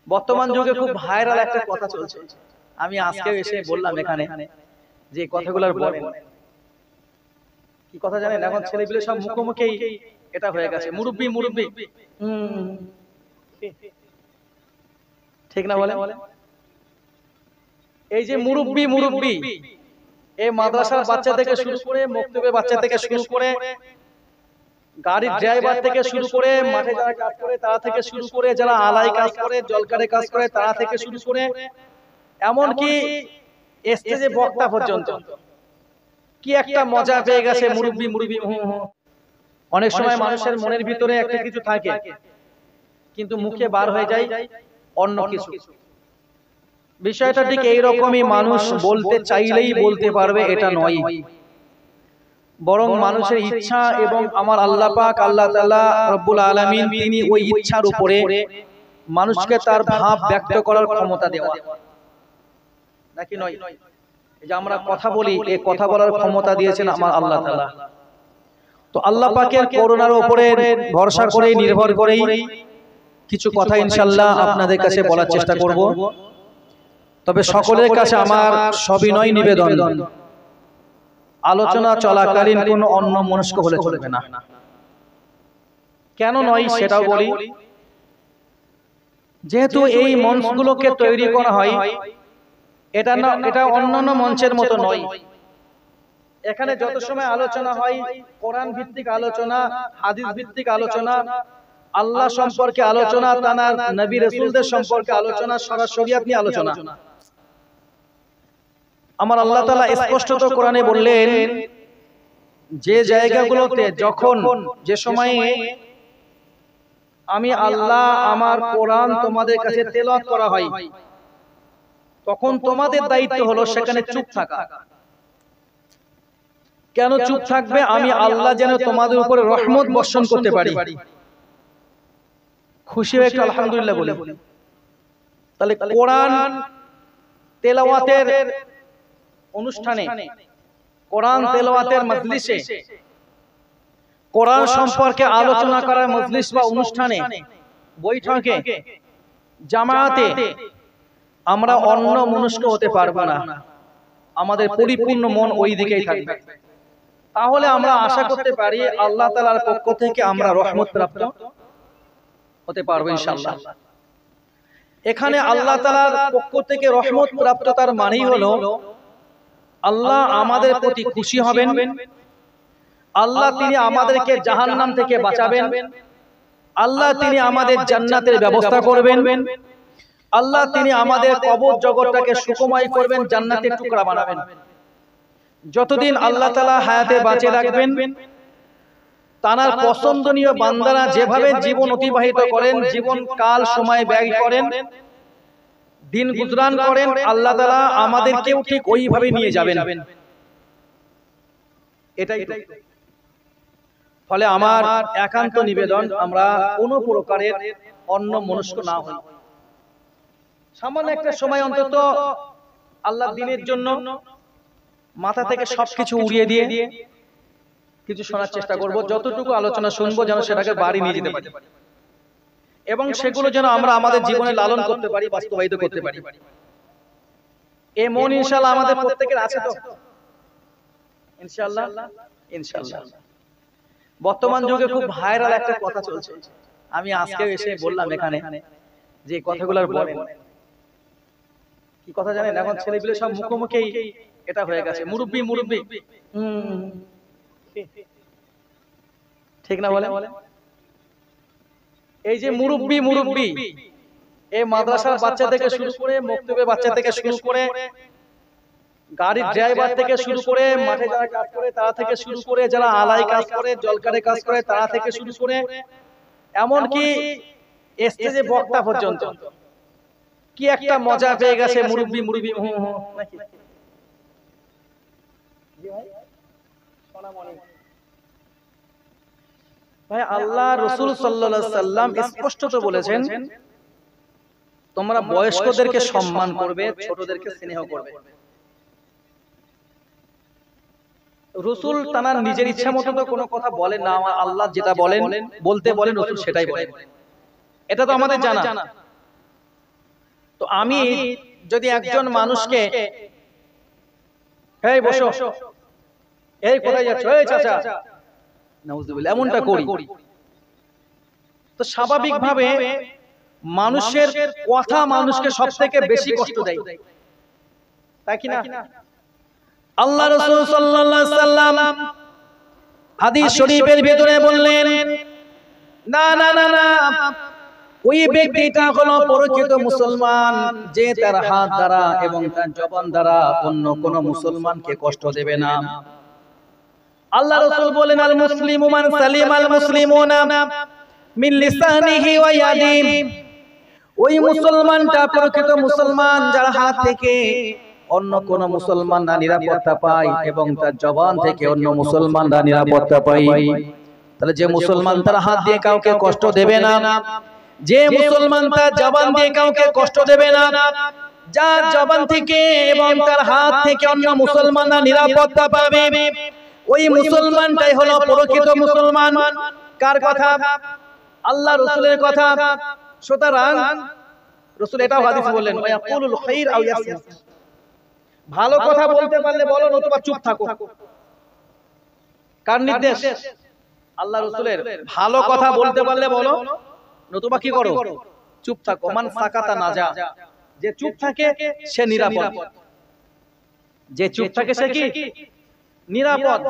বর্তমান যুগে খুব ভাইরাল একটা কথা চলছে, আমি আজকে এসে বললাম এখানে যে কথাগুলোর বলেন। কি কথা জানেন? এখন ছেলেপিলে সব মুখোমুখি এটা হয়ে গেছে, মুরব্বি মুরব্বি। ঠিক না বলে? এই যে মুরব্বি মুরব্বি, এই মাদ্রাসার বাচ্চা থেকে শুরু করে, মক্তবের বাচ্চা থেকে শুরু করে, গাড়ির ড্রাইভার থেকে শুরু করে, মাঠে যারা কাজ করে তারা থেকে শুরু করে, যারা আলাই কাজ করে, জলকারে কাজ করে তারা থেকে শুরু করে, এমনকি স্টেজে বক্তা পর্যন্ত কি একটা মজা পেয়ে গেছে মুরব্বি মুরব্বি। অনেক সময় মানুষের মনের ভিতরে একটা কিছু থাকে কিন্তু মুখে বার হয়ে যায় অন্য কিছু। বিষয়টা ঠিক এইরকমই, মানুষ বলতে চাইলেই বলতে পারবে এটা নয়, বরং মানুষের ইচ্ছা এবং আমার আল্লাহ পাক আল্লাহ তাআলা রব্বুল আলামিন তিনি ওই ইচ্ছার উপরে মানুষকে তার ভাব ব্যক্ত করার ক্ষমতা দেওয়া, নাকি নয়? এই যে আমরা কথা বলি, এই কথা বলার ক্ষমতা দিয়েছেন আমার আল্লাহ তাআলা। তো আল্লাহ পাকের করুণার উপরে ভরসা করে, নির্ভর করেই কিছু কথা ইনশাআল্লাহ আপনাদের কাছে বলার চেষ্টা করব। তবে সকলের কাছে আমার সবিনয় নিবেদন, আলোচনা চলাকালীন কোনো অন্য মনস্ক হলে চলবে না। কেন নয় সেটাও বলি। যেহেতু এই মঞ্চগুলোকে তৈরি করা হয়, এটা অন্যান্য মঞ্চের মতো নয়। এখানে যত সময় আলোচনা হয় কোরআন ভিত্তিক আলোচনা, হাদিস ভিত্তিক আলোচনা, আল্লাহ সম্পর্কে আলোচনা, তার নবী রাসূলদের সম্পর্কে আলোচনা, সরাসরি আপনি আলোচনা। আমার আল্লাহ তাআলা স্পষ্টত কোরআনে বললেন যে জায়গাগুলোতে যখন যে সময়ে আমি আল্লাহ আমার কোরআন তোমাদের কাছে তেলাওয়াত করা হয়, তখন তোমাদের দায়িত্ব হলো সেখানে চুপ থাকা। কেন চুপ থাকবে? আমি আল্লাহ যেন তোমাদের উপরে রহমত বর্ষণ করতে পারি। খুশি হয়ে একটু আলহামদুলিল্লাহ বলে। তাহলে কোরআন তেলাওয়াতের অনুষ্ঠানে, কোরআন তেলাওয়াতের মজলিসে, কোরআন সম্পর্কে আলোচনা করার মজলিস বা অনুষ্ঠানে, বৈঠকে, জামায়াতে আমরা অন্য মনস্ক হতে পারবো না। আমাদের পরিপূর্ণ মন ওই দিকেই থাকবে। তাহলে আমরা আশা করতে পারি আল্লাহ তাআলার পক্ষ থেকে আমরা রহমত প্রাপ্ত হতে পারবো ইনশাআল্লাহ। এখানে আল্লাহ তাআলার পক্ষ থেকে রহমত প্রাপ্ততার মানেই হলো আল্লাহ আমাদের প্রতি খুশি হবেন, আল্লাহ তিনি আমাদেরকে জাহান্নাম থেকে বাঁচাবেন, আল্লাহ তিনি আমাদের জান্নাতের ব্যবস্থা করবেন, আল্লাহ তিনি আমাদের কবর জগৎটাকে সুখময় করবেন, জান্নাতের টুকরা বানাবেন। যতদিন আল্লাহ তাআলা হায়াতে বাঁচে রাখবেন, তার পছন্দনীয় বান্দারা যেভাবে জীবন অতিবাহিত করেন, জীবন কাল সময় ব্যয় করেন, দিন গুজরান করেন, আল্লাহ তাআলা আমাদেরকেও ঠিক ওইভাবে নিয়ে যাবেন। এটাই ফলে আমার একান্ত নিবেদন, আমরা কোনো প্রকারের অন্য মনস্ক না হই। সামান্য একটা সময় অন্তত আল্লাহর দ্বীনের জন্য মাথা থেকে সবকিছু উড়িয়ে দিয়ে কিছু শোনার চেষ্টা করব। যতটুকু আলোচনা শুনবো যেন সেটাকে বাড়ি নিয়ে যেতে পারি এবং সেগুলো যেন আমরা আমাদের জীবনে লালন করতে পারি, বাস্তবায়িত করতে পারি। এই মন ইনশাআল্লাহ আমাদের প্রত্যেকের আছে তো ইনশাআল্লাহ। ইনশাআল্লাহ বর্তমান যুগে খুব ভাইরাল একটা কথা চলছে, আমি আজকে এসে বললাম এখানে যে কথাগুলোর বলেন। কি কথা জানেন? এখন ছেলেপিলে সব মুখোমুখি এটা হয়ে গেছে, মুরব্বি মুরব্বি। ঠিক না বলে? এই যে মুরব্বি মুরব্বি, এই মাদ্রাসার বাচ্চা থেকে শুরু করে, মক্তবের বাচ্চা থেকে শুরু করে, গাড়ির ড্রাইভার থেকে শুরু করে, মাঠে যারা কাজ করে তারা থেকে শুরু করে, যারা আলাই কাজ করে, জলকারে কাজ করে তারা থেকে শুরু করে, এমনকি স্টেজে বক্তা পর্যন্ত কি একটা মজা পেয়ে গেছে মুরব্বি মুরব্বি। নাকি ভাই, আল্লাহ রাসূল সাল্লাল্লাহু আলাইহি সাল্লাম স্পষ্টত বলেছেন তোমরা বয়স্কদেরকে সম্মান করবে, ছোটদেরকে স্নেহ করবে। রাসূল তার নিজের ইচ্ছা মতো তো কোনো কথা বলেন না, আল্লাহ যেটা বলেন, বলতে বলেন রাসূল সেটাই বলেন। এটা তো আমাদের জানা। তো আমি যদি একজন মানুষকে এই বসো, এই কোথায় যাচ্ছ, এই চাচা, নাউজুবিল্লাহ, এমনটা করি, তো স্বাভাবিকভাবে মানুষের কথা মানুষকে সবথেকে বেশি কষ্ট দেয়, তাই কি না? আল্লাহ রাসূল সাল্লাল্লাহু আলাইহি সাল্লাম হাদিস শরীফের ভিতরে বললেন, না না না না, ওই ব্যক্তিটা হলো প্রকৃত মুসলমান যে তার হাত দ্বারা এবং তার জবান দ্বারা অন্য কোন মুসলমানকে কষ্ট দেবে না। আল্লাহ রাসূল বলেন, আল মুসলিমু মান সালিমাল মুসলিমুনা মিন লিসানিহি ওয়া ইয়াদিহি, ওই মুসলমানটা প্রকৃত মুসলমান যার হাত থেকে অন্য কোন মুসলমানরা নিরাপত্তা পায় এবং তার জবান থেকে অন্য মুসলমানরা নিরাপত্তা পায়। তাহলে যে মুসলমান তার হাত দিয়ে কাউকে কষ্ট দেবে না, যে মুসলমান তার জবান দিয়ে কাউকে কষ্ট দেবে না, যার জবান থেকে এবং তার হাত থেকে অন্য মুসলমানরা নিরাপত্তা পাবে, ওই মুসলমানটাই হলো প্রকৃত মুসলমান। কার কথা? আল্লাহ রাসূলের কথা। সুতরাং রাসূল এটাও হাদিসে বললেন, ওয়াকুলুল খাইর আও ইয়াসমুত, ভালো কথা বলতে পারলে বলো, নতুবা চুপ থাকো। কার নির্দেশ? আল্লাহ রাসূলের। ভালো কথা বলতে পারলে বলো, নতুবা কি করো? চুপ থাকো। মান সাকাতা নাজা, যে চুপ থাকে সে নিরাপদ, যে চুপ থাকে সে কি? নিরাপদ।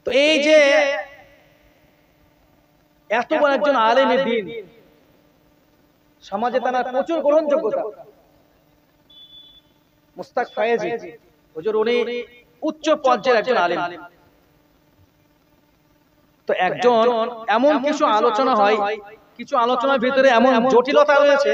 তো এই যে এত বড় একজন আলেমের দ্বীন, সমাজে তার প্রচুর গ্রহণযোগ্যতা, মুস্তাক ফায়েজি হুজুর, উনি উচ্চ পর্যায়ের একজন আলেম। তো একজন এমন কিছু আলোচনা হয়, কিছু আলোচনার ভিতরে এমন জটিলতা রয়েছে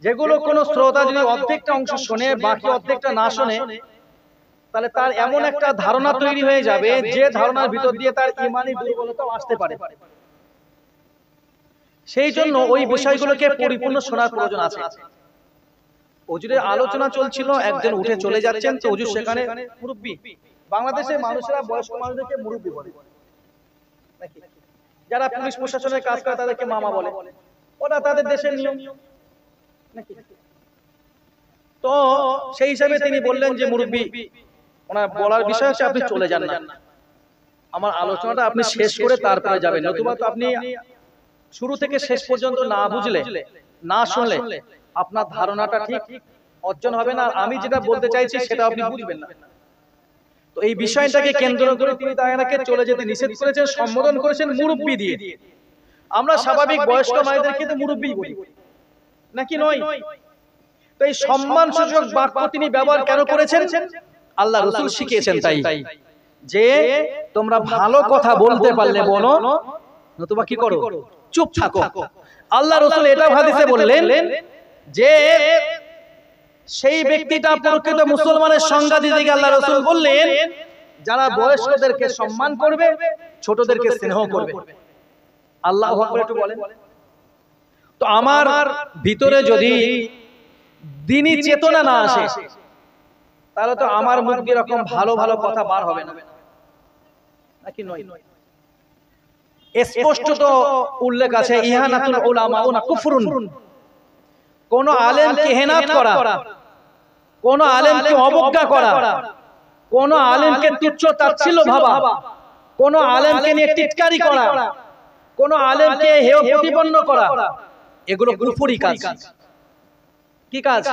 যেগুলো কোন শ্রোতা যদি অর্ধেকটা অংশ শোনে, বাকি অর্ধেকটা না শোনে, তাহলে তার এমন একটা ধারণা তৈরি হয়ে যাবে যে ধারণার ভিতর দিয়ে তার ঈমানি দুর্বলতাও আসতে পারে। সেই জন্য ওই বিষয়গুলোকে পরিপূর্ণ শোনার প্রয়োজন আছে। হুজুরের আলোচনা চলছিল, একজন উঠে চলে যাচ্ছেন, তো হুজুর সেখানে মুরব্বি, বাংলাদেশের মানুষেরা বয়স্ক মানুষদেরকে মুরব্বি বলে, যারা পুলিশ প্রশাসনের কাজ করে তাদেরকে মামা বলে, ওটা তাদের দেশের নিয়ম নাকি। তো সেই হিসাবে তিনি বললেন যে মুরব্বি, ওনার বলার বিষয় হচ্ছে আপনি চলে যান না, আমার আলোচনাটা আপনি শেষ করে তারপরে যাবেন, নতুবা তো আপনি শুরু থেকে শেষ পর্যন্ত না বুঝলে, না শুনলে আপনার ধারণাটা ঠিক অর্জন হবে না, আমি যেটা বলতে চাইছি সেটা আপনি বুঝবেন না। তো এই বিষয়টাকে কেন্দ্র করে তিনি তাকে চলে যেতে নিষেধ করেছেন, সম্বোধন করেছেন মুরব্বি দিয়ে। আমরা স্বাভাবিক বয়স্ক মায়েদেরকে তো মুরব্বি বলি নাকি নয়? তো এই সম্মান সূচক বাক্য তিনি ব্যবহার কেন করেছেন? আল্লাহ রাসূল শিখিয়েছেন তাই, যে তোমরা ভালো কথা বলতে পারলে বলো, নতুবা কি করো? চুপ থাকো। আল্লাহ রাসূল এটাও হাদিসে বললেন যে সেই ব্যক্তিটা প্রকৃত মুসলমানের সংজ্ঞা দিতে গিয়ে আল্লাহ রাসূল বললেন, যারা বয়স্কদেরকে সম্মান করবে, ছোটদেরকে স্নেহ করবে। আল্লাহু আকবার একটু বলেন। তো আমার ভিতরে যদি দ্বীনি চেতনা না আসে, তাহলে তো আমার মুখ দিয়ে এরকম ভালো ভালো কথা বার হবে না, নাকি নয়? স্পষ্ট তো উল্লেখ আছে, ইহানাতুল উলামাউনা কুফরুন, কোন আলেমকে হেনাত করা, কোন আলেমকে অবজ্ঞা করা, কোন আলেমকে তুচ্ছ তাচ্ছিল্য ভাবা, কোন আলেমকে নিয়ে টিটকারি করা, কোন আলেমকে হেয় প্রতিপন্ন করা, এগুলো কুফরি কাজ। কি কাজ?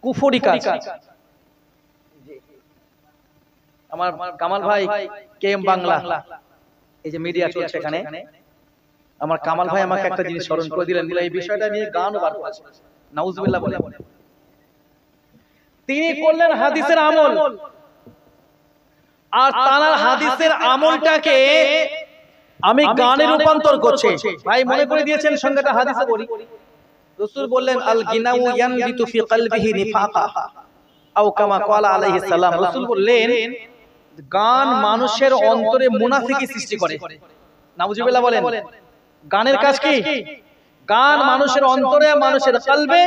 কুফরি কাজ। আমার কামাল ভাই কেএম বাংলা, এই যে মিডিয়া চলছে এখানে, আমার কামাল ভাই আমাকে একটা জিনিস স্মরণ করে দিলেন, এই বিষয়টা নিয়ে গানও বার করেছে, নাউজুবিল্লাহ বলে। তিনি করলেন হাদিসের আমল, আর তার হাদিসের আমলটাকে আমি গানে রূপান্তর করছি। ভাই মনে করে দিয়েছেন, সঙ্গেটা হাদিসে বলি। রাসূল বললেন, আল গিনাউ ইয়ানবিতু ফি কলবিহি নিফাকা আও কামা ক্বালা আলাইহিস সালাম। রাসূল বললেন, গান মানুষের অন্তরে মুনাফিকি সৃষ্টি করে। নাউজুবিল্লাহ বলেন। গানের কাজ কি? গান মানুষের অন্তরে, মানুষের কলবে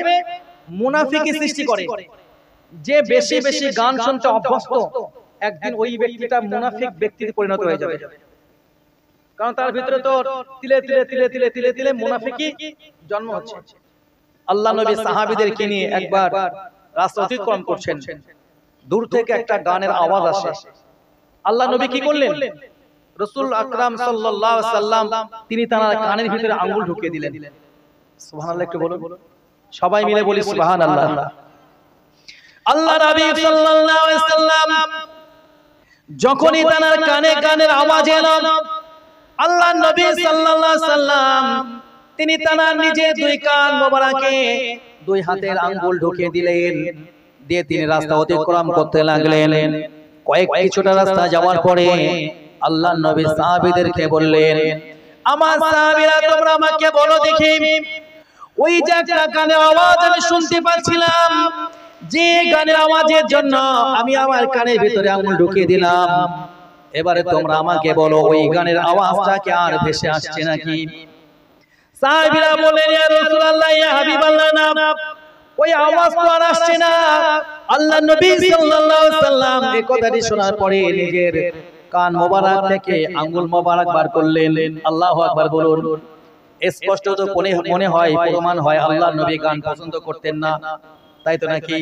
মুনাফিকি সৃষ্টি করে। যে বেশি বেশি গান শুনতে অভ্যস্ত, একদিন ওই ব্যক্তিটা মুনাফিক ব্যক্তিতে পরিণত হয়ে যাবে, কারণ তার ভিতরে তো তিলে তিলে তিলে তিলে তিলে তিলে মুনাফিকি জন্ম হচ্ছে। আল্লাহ নবী সাহাবীদেরকে নিয়ে একবার রাস্তা অতিক্রম করছেন, দূর থেকে একটা গানের আওয়াজ আসে। আল্লাহ নবী কি করলেন? রাসূল আকরাম সাল্লাল্লাহু আলাইহি সাল্লাম তিনি তার কানের ভিতরে আঙ্গুল ঢুকিয়ে দিলেন। সুবহানাল্লাহ, একটু বলুন সবাই মিলে বলি সুবহানাল্লাহ। আল্লাহ নবী সাল্লাল্লাহু আলাইহি সাল্লাম যখনই তার কানে গানের আওয়াজ এলো, আল্লাহ নবী সাল্লাল্লাহু আলাইহি সাল্লাম তিনি তার নিজে দুই কান মোবারকে দুই হাতের আঙ্গুল ঢুকিয়ে দিলেন, দিয়ে তিনি রাস্তা অতিক্রম করতে লাগলেন। কয়েক কিছুটা রাস্তা যাওয়ার পরে আল্লাহ নবী সাহাবীদেরকে বললেন, আমার সাহাবীরা তোমরা আমাকে বলো দেখি, ওই যে একটা গানের আওয়াজ আমি শুনতে পাচ্ছিলাম, যে গানের আওয়াজের জন্য আমি আমার কানের ভিতরে আঙ্গুল ঢুকিয়ে দিলাম, এবারে তোমরা আমাকে বলো ওই গানের আওয়াজটা কি আর ভেসে আসছে নাকি? সাহাবীরা বললেন, ইয়া রাসূলুল্লাহ, ইয়া হাবিবাল্লাহ, না, ওই আওয়াজ তো আর আসছে না। আল্লাহ নবী সাল্লাল্লাহু আলাইহি সাল্লাম এই কথাটি শোনার পরে নিজের কান মোবারক থেকে আঙ্গুল মোবারক বার করলেন। আল্লাহু আকবার বলুন। স্পষ্ট তো মনে হয়, প্রমাণ হয় আল্লাহ নবী গান পছন্দ করতেন না, তাই তো নাকি?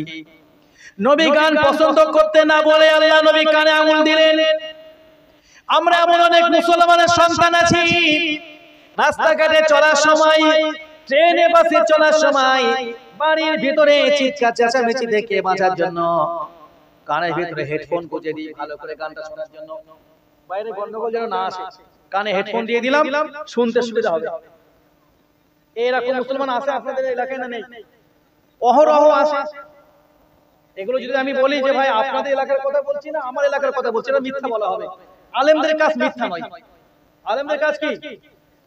নবী গান পছন্দ করতেন না বলে আল্লাহ নবী কানে আঙ্গুল দিলেন। আমরা এমন অনেক মুসলমানের সন্তান আছি, রাস্তাঘাটে চলার সময়, ট্রেনে বাসে চলার সময়, বাড়ির ভিতরে চিৎকার চেঁচামেচি থেকে বাঁচার জন্য কানের ভিতরে হেডফোন গুঁজে দিই ভালো করে গানটা শোনার জন্য, বাইরে গন্ডগোল যেন না আসে, কানে হেডফোন দিয়ে দিলাম, শুনতে সুবিধা হবে। এরকম মুসলমান আছে আপনাদের এলাকায় না নেই? অহরহ আছে। এগুলো যদি আমি বলি যে ভাই আপনাদের এলাকার কথা বলছি না, আমার এলাকার কথা বলছি না, মিথ্যা বলা হবে। আলেমদের কাজ মিথ্যা নয়। আলেমদের কাজ কি?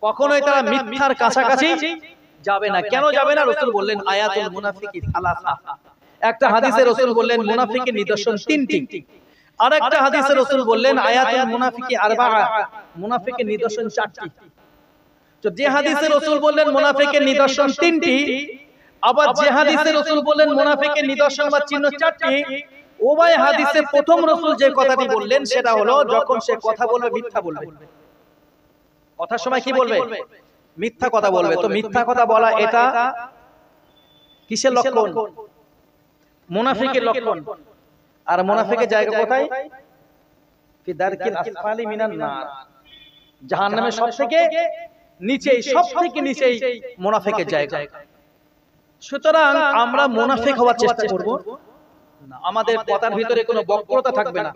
কখনোই তারা মিথ্যার কাছাকাছি যাবে না। কেন যাবে না? রাসূল বললেন আয়াতুল মুনাফিকি সালাসা। একটা হাদিসে রাসূল বললেন মুনাফিকের নিদর্শন তিনটি। আরেকটা হাদিসে রাসূল বললেন আয়াতুল মুনাফিকি আরবাআ, মুনাফিকের নিদর্শন চারটি। তো যে হাদিসে রাসূল বললেন মুনাফিকের নিদর্শন তিনটি, আবার যে হাদিসে রাসূল বললেন মুনাফিকের নিদর্শন বা চিহ্ন চারটি, উভয় হাদিসে প্রথম রাসূল যে কথাটি বললেন সেটা হলো যখন সে কথা বলবে মিথ্যা বলবে। কথার সময় কি বলবে? মিথ্যা কথা বলবে। তো মিথ্যা কথা বলা এটা কিসের লক্ষণ? মুনাফিকের লক্ষণ। আর মুনাফিকের জায়গা কোথায়? ফি দারকিল আসফালি মিনান নার, জাহান্নামের সবথেকে নিচেই, সবথেকে নিচেই মুনাফিকের জায়গা। সুতরাং আমরা মুনাফিক হওয়ার চেষ্টা করব না, আমাদের কথার ভিতরে কোনো বক্রতা থাকবে না।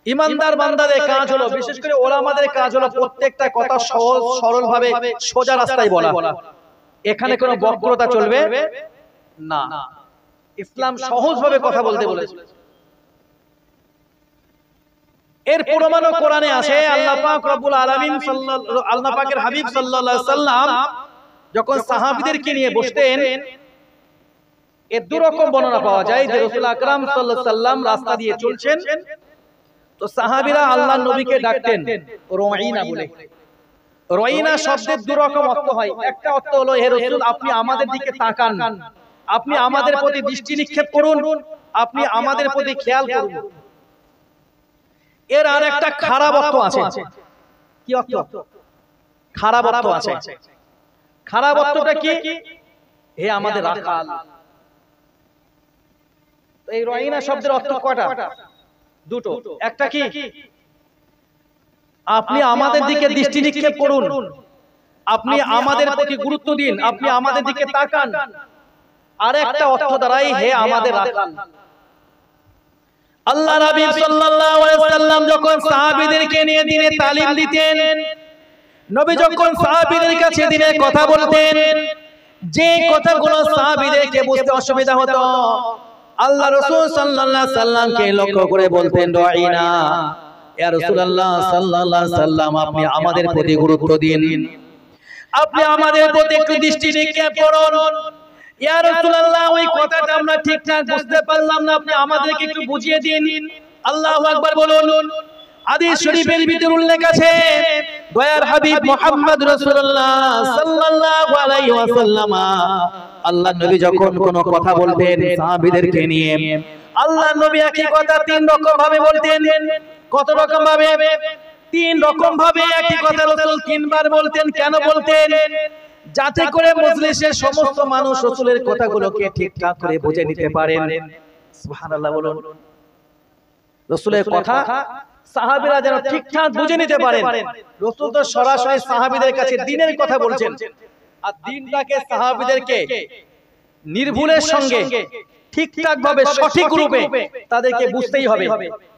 ইমানদার বান্দাদের কাজ হলো, বিশেষ করে ওলামাদের কাজ হলো প্রত্যেকটা কথা সহজ সরল ভাবে সোজা রাস্তায় বলা। এখানে কোনো বক্রতা চলবে না। ইসলাম সহজ ভাবে কথা বলতে বলেছে। এর প্রমাণও কোরআনে আছে। আল্লাহ পাক রব্বুল আলামিন আল্লাহ পাকের হাবিব সাল্লাল্লাহু আলাইহি সাল্লাম যখন সাহাবীদেরকে নিয়ে বসতেন, এর দুই রকম বর্ণনা পাওয়া যায় যে রাসূল আকরাম সাল্লাল্লাহু আলাইহি সাল্লাম রাস্তা দিয়ে চলছেন, তো সাহাবীরা আল্লাহর নবীকে ডাকতেন রয়িনা বলে। রয়িনা শব্দের দুই রকম অর্থ হয়। একটা অর্থ হলো হে রাসূল আপনি আমাদের দিকে তাকান, আপনি আমাদের প্রতি দৃষ্টি নিক্ষেপ করুন, আপনি আমাদের প্রতি খেয়াল করুন। এর আরেকটা খারাপ অর্থ আছে। কি অর্থ? খারাপ অর্থ আছে। খারাপ অর্থটা কি? হে আমাদের রাখাল। তো এই রয়িনা শব্দের অর্থ কয়টা? দুটো। একটা কি? আপনি আমাদের দিকে দৃষ্টি নিক্ষেপ করুন, আপনি আমাদের প্রতি গুরুত্ব দিন, আপনি আমাদের দিকে তাকান। আর একটা অর্থ দাঁড়ায় হে আমাদের রাখাল। আল্লাহ নবী সাল্লাল্লাহু আলাইহি ওয়াসাল্লাম যখন সাহাবীদেরকে নিয়ে দ্বীনে তালিম দিতেন, নবী যখন সাহাবীদের কাছে দ্বীনের কথা বলতেন, যে কথাগুলো সাহাবীদেরকে বুঝতে অসুবিধা হতো, আল্লাহ রাসূল সাল্লাল্লাহু আলাইহি সাল্লামকে লক্ষ্য করে বলতেন রয়িনা, ইয়া রাসূলুল্লাহ সাল্লাল্লাহু আলাইহি সাল্লাম আপনি আমাদের প্রতি গুরুত্ব দিন, আপনি আমাদের প্রতি একটু দৃষ্টি নিক্ষেপ করুন। ইয়া রাসূলুল্লাহ ওই কথাটা আমরা ঠিকঠাক বুঝতে পারলাম না, আপনি আমাদেরকে একটু বুঝিয়ে দিন। আল্লাহু আকবার বলুন। হাদিস শরীফের ভিতরে উল্লেখ আছে দয়ার হাবিব মুহাম্মদ রাসূলুল্লাহ সাল্লাল্লাহু আলাইহি ওয়াসাল্লাম আল্লাহ নবী যখন কোনো কথা বলতেন সাহাবীদেরকে নিয়ে, আল্লাহ নবী একই কথা তিন রকম ভাবে বলতেন। কত রকম ভাবে? তিন রকম ভাবে একই কথা রাসূল তিনবার বলতেন। কেন বলতেন? যাতে করে মজলিসের সমস্ত মানুষ রাসূলের কথাগুলোকে ঠিকঠাক করে বুঝে নিতে পারেন। সুবহানাল্লাহ বলুন। রাসূলের কথা সাহাবীরা যেন ঠিকঠাক বুঝে নিতে পারেন। রাসূল তো সরাসরি সাহাবীদের কাছে দ্বীনের কথা বলছেন, আর দ্বীনটাকে সাহাবীদেরকে নির্ভুলের সঙ্গে ঠিকঠাক ভাবে সঠিক রূপে তাদেরকে বুঝতেই হবে।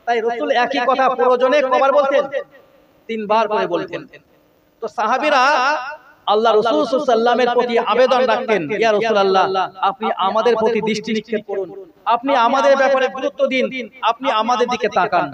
তাই রাসূল একই কথা প্রয়োজনে কবার বলতেন? 3 বার করে বলতেন। তো সাহাবীরা আল্লাহ রাসূল সাল্লাল্লাহু আলাইহি ওয়াসাল্লামের প্রতি আবেদন রাখতেন, ইয়া রাসূলুল্লাহ, আপনি আমাদের প্রতি দৃষ্টি নিক্ষেপ করুন, আপনি আমাদের ব্যাপারে গুরুত্ব দিন, আপনি আমাদের দিকে তাকান।